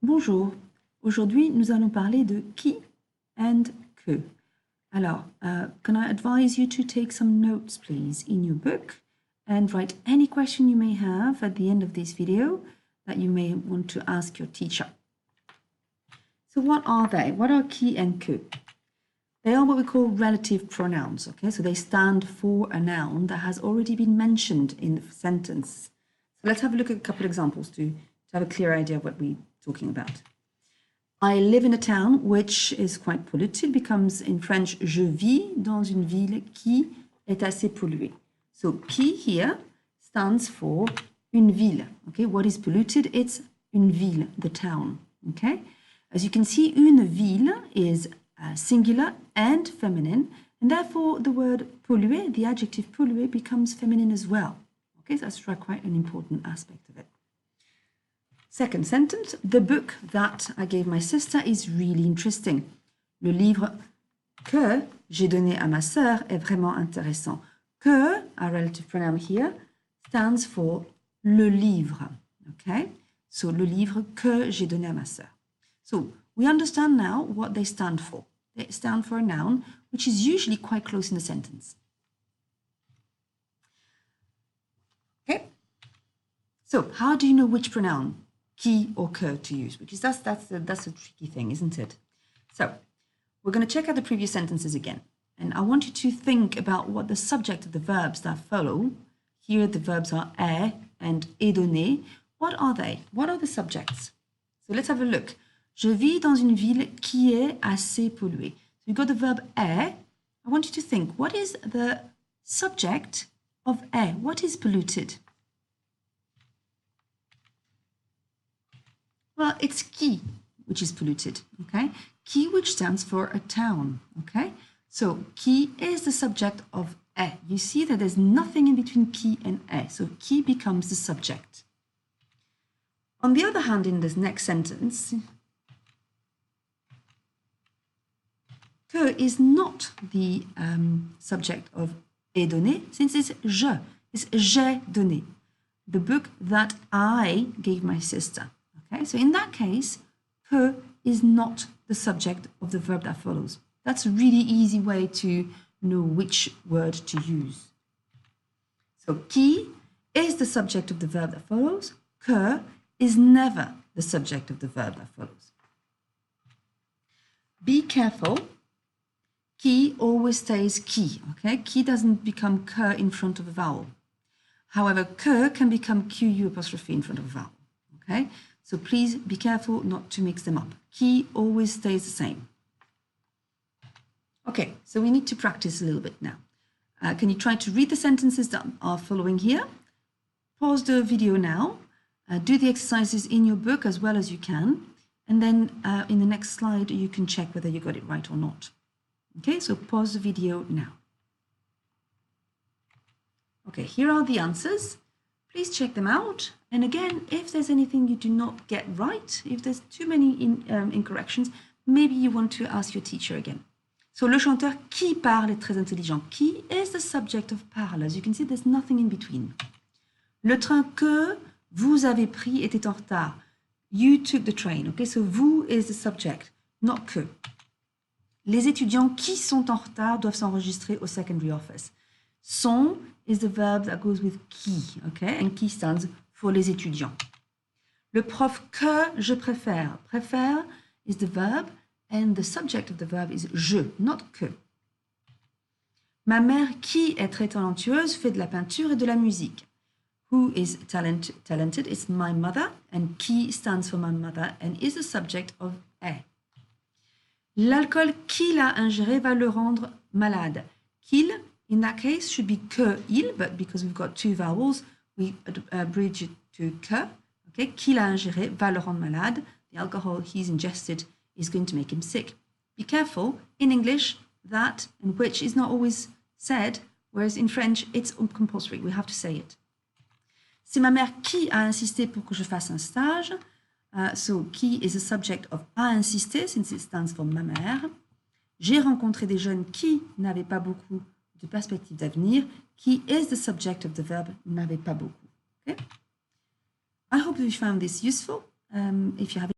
Bonjour, aujourd'hui nous allons parler de qui and que. Alors, can I advise you to take some notes please in your book and write any question you may have at the end of this video that you may want to ask your teacher. So what are they? What are qui and que? They are what we call relative pronouns, okay? So they stand for a noun that has already been mentioned in the sentence. So let's have a look at a couple of examples to have a clear idea of what we're talking about. I live in a town which is quite polluted, becomes in French, je vis dans une ville qui est assez polluée. So qui here stands for une ville, okay? What is polluted? It's une ville, the town, okay? As you can see, une ville is singular and feminine, and therefore the word polluer, the adjective polluer, becomes feminine as well. Okay, so that's quite an important aspect of it. Second sentence, the book that I gave my sister is really interesting. Le livre que j'ai donné à ma sœur est vraiment intéressant. Que, our relative pronoun here, stands for le livre. Okay, so le livre que j'ai donné à ma sœur. So we understand now what they stand for. They stand for a noun, which is usually quite close in the sentence. Okay, so how do you know which pronoun, qui or que, to use? Because that's a tricky thing, isn't it? So we're going to check out the previous sentences again. And I want you to think about what the subject of the verbs that follow. Here the verbs are est and est donné. What are they? What are the subjects? So let's have a look. Je vis dans une ville qui est assez polluée. So you've got the verb est. I want you to think, what is the subject of est? What is polluted? Well, it's qui, which is polluted, okay? Qui, which stands for a town, okay? So qui is the subject of est. You see that there's nothing in between qui and est. So qui becomes the subject. On the other hand, in this next sentence, que is not the subject of est donné, since it's je, it's j'ai donné, the book that I gave my sister. Okay, so in that case, que is not the subject of the verb that follows. That's a really easy way to know which word to use. So qui is the subject of the verb that follows. Que is never the subject of the verb that follows. Be careful. Qui always stays qui, okay? Qui doesn't become que in front of a vowel. However, que can become QU apostrophe in front of a vowel, okay? So please be careful not to mix them up. Qui always stays the same. Okay, so we need to practice a little bit now. Can you try to read the sentences that are following here? Pause the video now. Do the exercises in your book as well as you can. And then in the next slide, you can check whether you got it right or not. Okay, so pause the video now. Okay, here are the answers. Please check them out. And again, if there's anything you do not get right, if there's too many incorrections, maybe you want to ask your teacher again. So, le chanteur qui parle est très intelligent. Qui is the subject of parle. As you can see, there's nothing in between. Le train que vous avez pris était en retard. You took the train. Okay, so vous is the subject, not que. Les étudiants qui sont en retard doivent s'enregistrer au secondary office. Sont is the verb that goes with qui, okay? And qui stands for les étudiants. Le prof que je préfère. Préfère is the verb and the subject of the verb is je, not que. Ma mère qui est très talentueuse fait de la peinture et de la musique. Who is talented is my mother, and qui stands for my mother and is the subject of est. L'alcool qu'il a ingéré va le rendre malade. Qu'il, in that case, should be que il, but because we've got two vowels, we abridge it to que. Okay, qu'il a ingéré va le rendre malade. The alcohol he's ingested is going to make him sick. Be careful, in English, that and which is not always said, whereas in French, it's compulsory. We have to say it. C'est ma mère qui a insisté pour que je fasse un stage. So, qui is the subject of a insisté, since it stands for ma mère. J'ai rencontré des jeunes qui n'avaient pas beaucoup de perspectives d'avenir. Qui is the subject of the verb n'avait pas beaucoup. Okay? I hope you found this useful. If you have